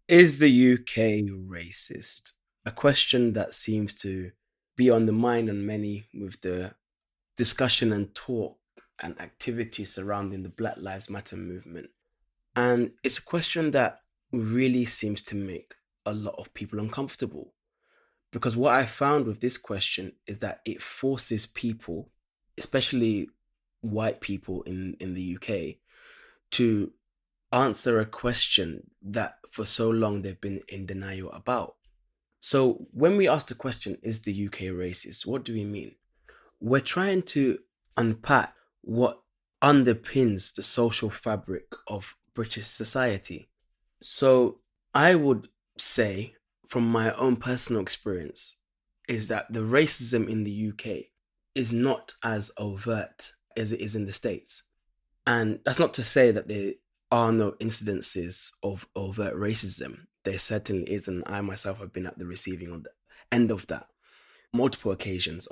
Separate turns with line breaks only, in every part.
Is the UK racist? A question that seems to be on the mind on many with the discussion and talk and activity surrounding the Black Lives Matter movement. And it's a question that really seems to make a lot of people uncomfortable. Because what I found with this question is that it forces people, especially white people in the UK, to answer a question that for so long they've been in denial about. So when we ask the question, is the UK racist? What do we mean? We're trying to unpack what underpins the social fabric of British society. So I would say, from my own personal experience, is that the racism in the UK is not as overt as it is in the States. And that's not to say that there are no incidences of overt racism. There certainly is, and I myself have been at the receiving on the end of that on multiple occasions.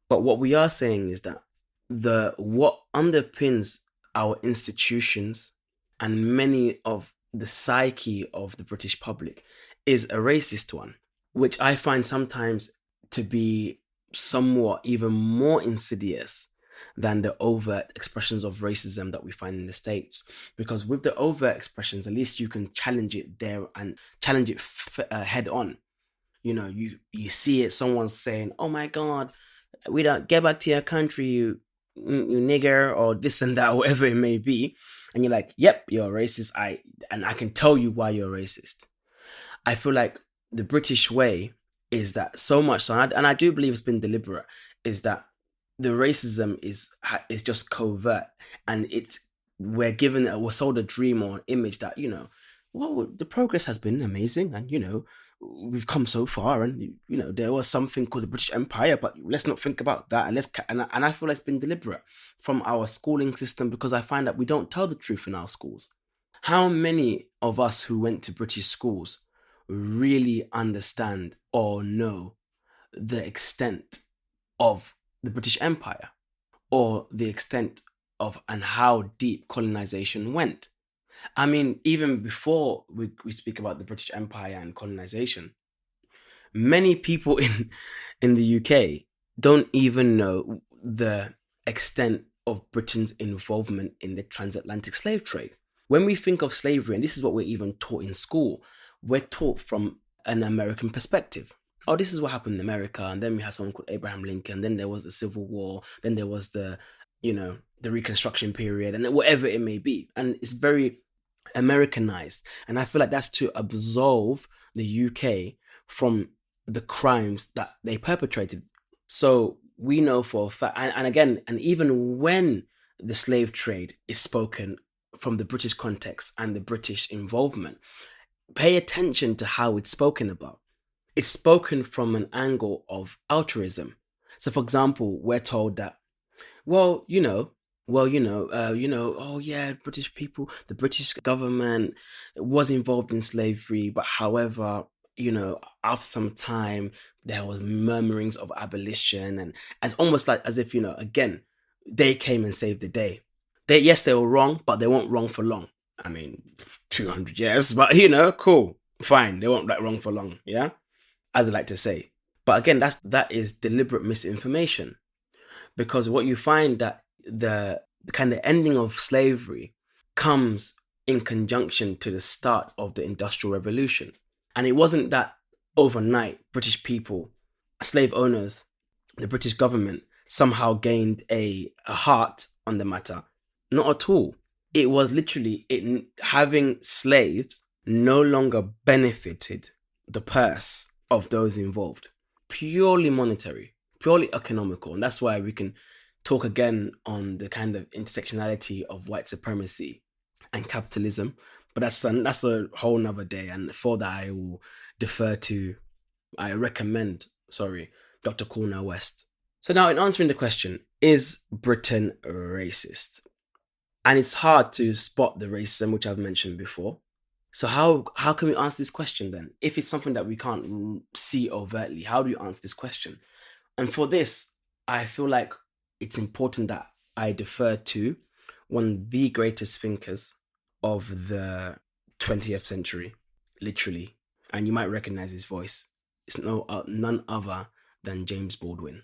But what we are saying is that the what underpins our institutions and many of the psyche of the British public is a racist one, which I find sometimes to be somewhat even more insidious than the overt expressions of racism that we find in the States. Because with the overt expressions, at least you can challenge it there and challenge it head on. You see it, someone's saying, "Oh my God, we don't get back to your country, you nigger," or this and that, or whatever it may be, and you're like, "Yep, you're racist. I can tell you why you're racist." I feel like the British way is that so much so, and I do believe it's been deliberate, is that the racism is just covert, and we're sold a dream or an image that well, the progress has been amazing, and we've come so far, and there was something called the British Empire, but let's not think about that, and I feel like it's been deliberate from our schooling system, because I find that we don't tell the truth in our schools. How many of us who went to British schools really understand or know the extent of the British Empire, or the extent of and how deep colonization went? I mean, even before we speak about the British Empire and colonization, many people in the UK don't even know the extent of Britain's involvement in the transatlantic slave trade. When we think of slavery, and this is what we're even taught in school, we're taught from an American perspective. Oh, this is what happened in America, and then we had someone called Abraham Lincoln, then there was the Civil War, then there was the Reconstruction period, and whatever it may be. And it's very Americanized. And I feel like that's to absolve the UK from the crimes that they perpetrated. So we know for a fact, and again, and even when the slave trade is spoken from the British context and the British involvement, pay attention to how it's spoken about. It's spoken from an angle of altruism. So, for example, we're told that, well, oh yeah, British people, the British government was involved in slavery, but however, after some time, there was murmurings of abolition, and as almost like as if, again, they came and saved the day. Yes, they were wrong, but they weren't wrong for long. I mean, 200 years, but cool, fine. They weren't like wrong for long, yeah, as I like to say. But again, that is deliberate misinformation, because what you find that the kind of ending of slavery comes in conjunction to the start of the Industrial Revolution. And it wasn't that overnight British people, slave owners, the British government somehow gained a heart on the matter. Not at all. It was literally having slaves no longer benefited the purse of those involved. Purely monetary, purely economical. And that's why we can talk again on the kind of intersectionality of white supremacy and capitalism. But that's a whole nother day. And for that, I recommend, Dr. Cornel West. So now, in answering the question, is Britain racist? And it's hard to spot the racism, which I've mentioned before. So how can we answer this question then? If it's something that we can't see overtly, how do you answer this question? And for this, I feel like it's important that I defer to one of the greatest thinkers of the 20th century, literally. And you might recognize his voice. It's none other than James Baldwin.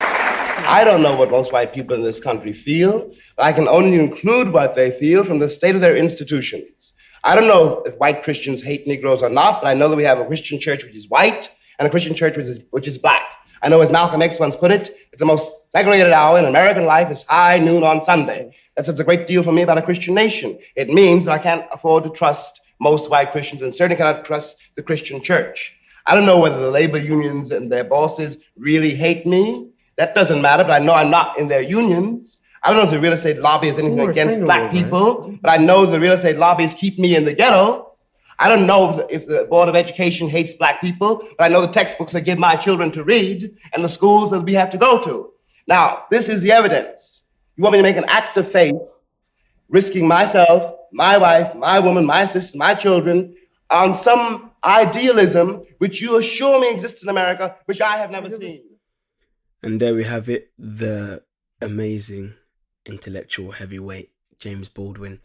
I don't know what most white people in this country feel, but I can only include what they feel from the state of their institutions. I don't know if white Christians hate Negroes or not, but I know that we have a Christian church which is white and a Christian church which is black. I know, as Malcolm X once put it, that the most segregated hour in American life is high noon on Sunday. That says a great deal for me about a Christian nation. It means that I can't afford to trust most white Christians and certainly cannot trust the Christian church. I don't know whether the labor unions and their bosses really hate me. That doesn't matter, but I know I'm not in their unions. I don't know if the real estate lobby is anything against black people, but I know the real estate lobbies keep me in the ghetto. I don't know if the Board of Education hates black people, but I know the textbooks they give my children to read and the schools that we have to go to. Now, this is the evidence. You want me to make an act of faith, risking myself, my wife, my woman, my sister, my children, on some idealism which you assure me exists in America, which I have never seen.
And there we have it, the amazing intellectual heavyweight James Baldwin,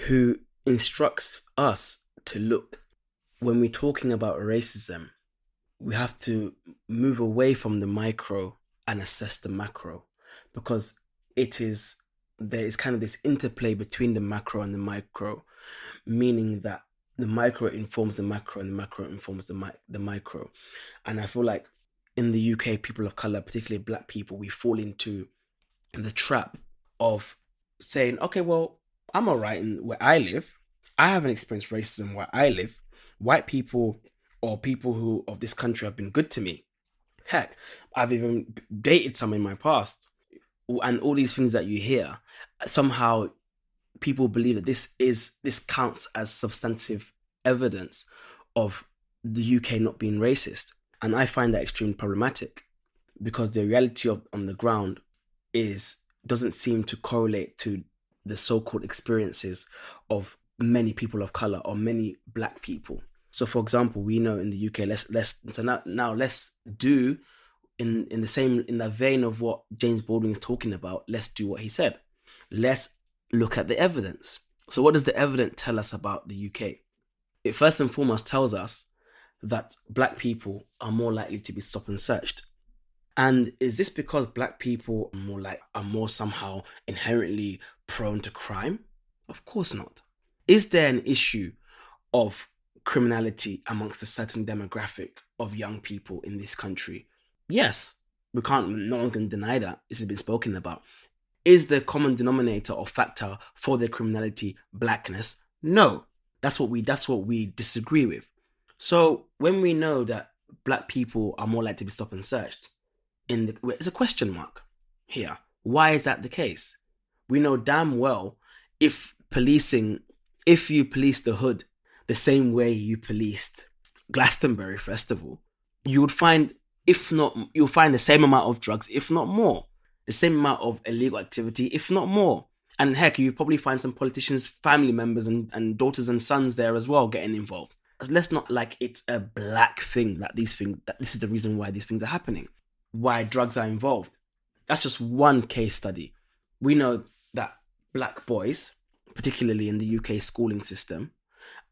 who instructs us to look, when we're talking about racism, we have to move away from the micro and assess the macro, because there is kind of this interplay between the macro and the micro, meaning that the micro informs the macro and the macro informs the micro. And I feel like in the UK, people of colour, particularly black people, we fall into the trap of saying, okay, well, I'm all right in where I live. I haven't experienced racism where I live. White people or people who of this country have been good to me. Heck, I've even dated some in my past. And all these things that you hear, somehow people believe that this counts as substantive evidence of the UK not being racist. And I find that extremely problematic, because the reality on the ground doesn't seem to correlate to the so-called experiences of many people of color or many black people. So, for example, we know in the UK, let's do in the vein of what James Baldwin is talking about. Let's do what he said. Let's look at the evidence. So, what does the evidence tell us about the UK? It first and foremost tells us that black people are more likely to be stopped and searched. And is this because black people are more somehow inherently prone to crime? Of course not. Is there an issue of criminality amongst a certain demographic of young people in this country? Yes. No one can deny that. This has been spoken about. Is the common denominator or factor for their criminality blackness? No. That's what we disagree with. So when we know that black people are more likely to be stopped and searched, it's a question mark here. Why is that the case? We know damn well if you police the hood the same way you policed Glastonbury Festival, you'll find the same amount of drugs, if not more, the same amount of illegal activity, if not more. And heck, you probably find some politicians' family members and daughters and sons there as well getting involved. Let's not like it's a black thing that this is the reason why these things are happening, why drugs are involved. That's just one case study. We know that black boys, particularly in the UK schooling system,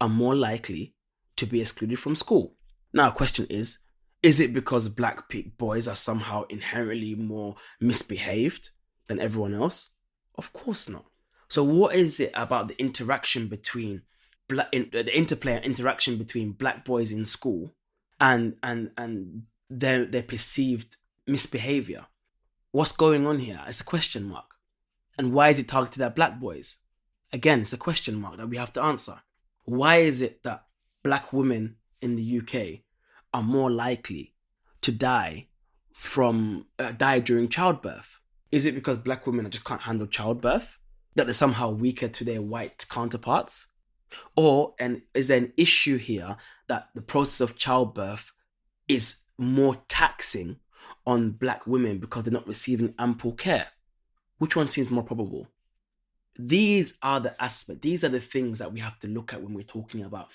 are more likely to be excluded from school. Now, the question is it because black boys are somehow inherently more misbehaved than everyone else? Of course not. So what is it about the interaction between the interplay and interaction between black boys in school and their perceived misbehavior? What's going on here? It's a question mark. And why is it targeted at black boys? Again, it's a question mark that we have to answer. Why is it that black women in the UK are more likely to die during childbirth? Is it because black women just can't handle childbirth? That they're somehow weaker to their white counterparts? And is there an issue here that the process of childbirth is more taxing on black women because they're not receiving ample care? Which one seems more probable? These are the aspects, these are the things that we have to look at when we're talking about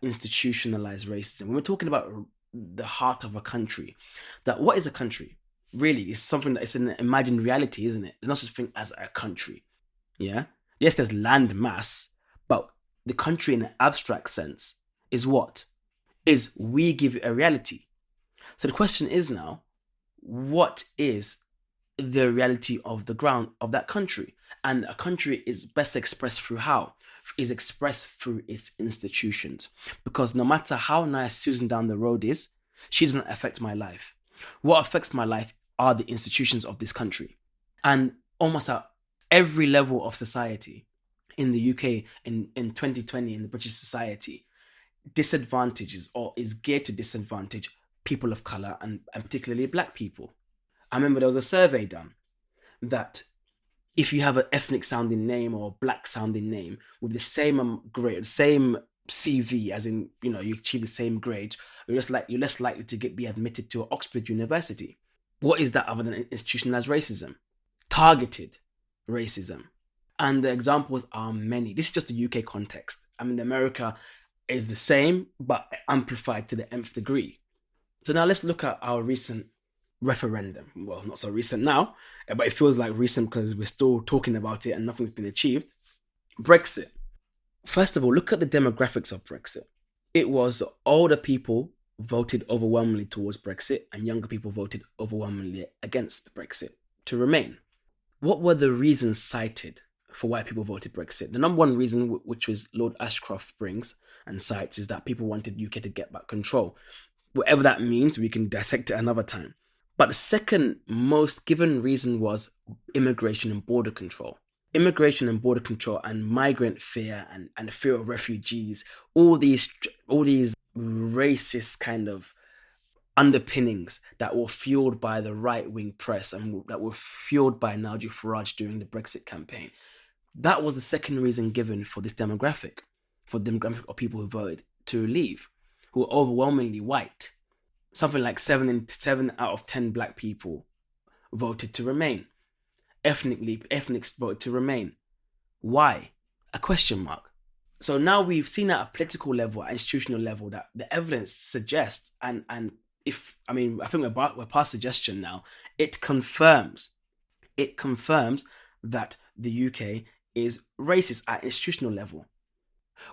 institutionalized racism. When we're talking about the heart of a country, that what is a country? Really, it's something that is an imagined reality, isn't it? There's not such a thing as a country. Yeah? Yes, there's land mass, but the country in an abstract sense is what? Is we give it a reality. So the question is now, what is the reality of the ground of that country? And a country is best expressed through how? Is expressed through its institutions. Because no matter how nice Susan down the road is, she doesn't affect my life. What affects my life are the institutions of this country. And almost at every level of society in the UK in 2020 in the British society, disadvantages or is geared to disadvantage people of color and particularly black people. I remember there was a survey done that if you have an ethnic sounding name or a black sounding name with the same grade, same CV, as in you achieve the same grades, you're less likely to be admitted to Oxford University. What is that other than institutionalized racism, targeted racism? And the examples are many. This is just the UK context. I mean, America is the same, but amplified to the nth degree. So now let's look at our recent referendum. Well, not so recent now, but it feels like recent because we're still talking about it and nothing's been achieved. Brexit. First of all, look at the demographics of Brexit. It was older people voted overwhelmingly towards Brexit and younger people voted overwhelmingly against Brexit to remain. What were the reasons cited for why people voted Brexit? The number one reason, which was Lord Ashcroft brings and cites, is that people wanted UK to get back control. Whatever that means, we can dissect it another time. But the second most given reason was immigration and border control. Immigration and border control and migrant fear and fear of refugees, all these racist kind of underpinnings that were fueled by the right-wing press and that were fueled by Nigel Farage during the Brexit campaign. That was the second reason given for this demographic, for the demographic of people who voted to leave, who were overwhelmingly white. Something like 7 out of 10 black people voted to remain. Ethnics voted to remain. Why? A question mark. So now we've seen at a political level, at institutional level, that the evidence suggests, and I think we're past suggestion now. It confirms that the UK is racist at institutional level.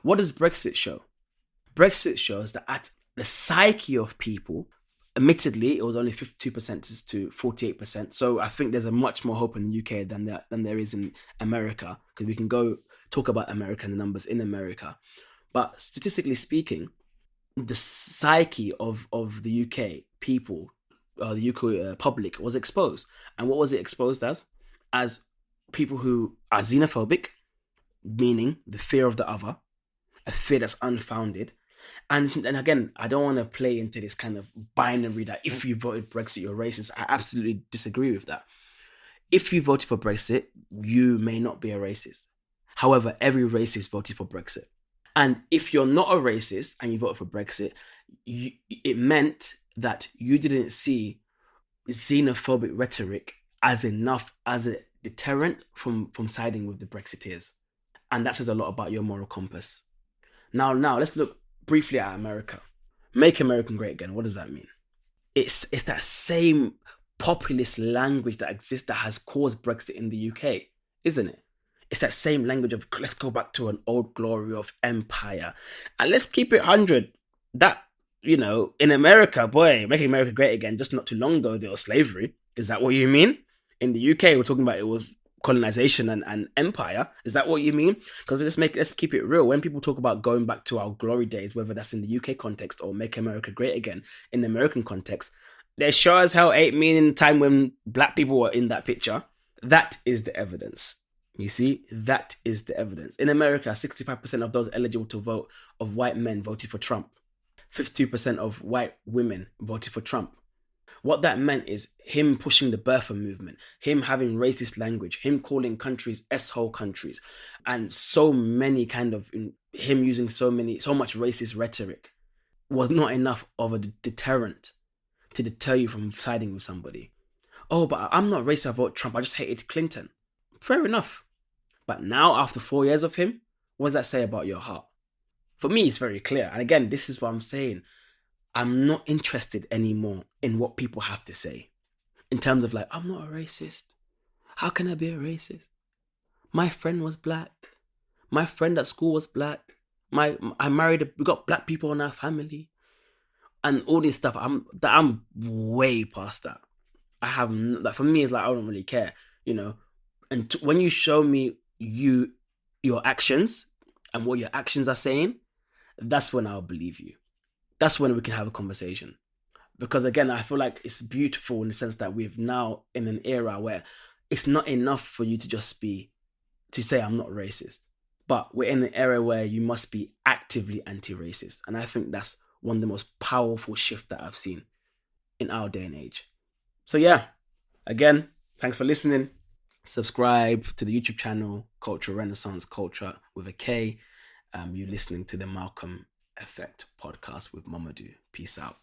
What does Brexit show? Brexit shows that at the psyche of people, admittedly, it was only 52% to 48%. So I think there's a much more hope in the UK than there is in America, because we can go talk about America and the numbers in America. But statistically speaking, the psyche of the UK people, the UK public, was exposed. And what was it exposed as? As people who are xenophobic, meaning the fear of the other, a fear that's unfounded. And again, I don't want to play into this kind of binary that if you voted Brexit, you're racist. I absolutely disagree with that. If you voted for Brexit, you may not be a racist. However, every racist voted for Brexit. And if you're not a racist and you voted for Brexit, it meant that you didn't see xenophobic rhetoric as enough as a deterrent from siding with the Brexiteers. And that says a lot about your moral compass. Now let's look briefly at America. Make America great again. What does that mean? It's that same populist language that exists that has caused Brexit in the UK, isn't it? It's that same language of let's go back to an old glory of empire and let's keep it 100. That, in America, boy, making America great again, just not too long ago, there was slavery. Is that what you mean? In the UK, we're talking about it was colonization and empire. Is that what you mean? Because let's keep it real. When people talk about going back to our glory days, whether that's in the UK context or make America great again in the American context, there sure as hell ain't meaning the time when black people were in that picture. That is the evidence. You see, that is the evidence. In America, 65% of those eligible to vote of white men voted for Trump. 52% of white women voted for Trump. What that meant is him pushing the birther movement, him having racist language, him calling countries S-hole countries, and so many him using so much racist rhetoric was not enough of a deterrent to deter you from siding with somebody. Oh, but I'm not racist, I vote Trump, I just hated Clinton. Fair enough. But now, after 4 years of him, what does that say about your heart? For me, it's very clear. And again, this is what I'm saying. I'm not interested anymore in what people have to say. In terms of I'm not a racist. How can I be a racist? My friend was black. My friend at school was black. I married. We got black people in our family, and all this stuff. I'm way past that. I have like for me, it's like I don't really care, you know. And when you show me your actions and what your actions are saying, that's when I'll believe you. That's when we can have a conversation. Because again, I feel like it's beautiful in the sense that we've now in an era where it's not enough for you to just be to say I'm not racist, but we're in an era where you must be actively anti-racist, and I think that's one of the most powerful shifts that I've seen in our day and age. So yeah, again, thanks for listening. Subscribe to the YouTube channel Cultural Renaissance Culture with a K. You're listening to the Malcolm Effect podcast with Momodou. Peace out.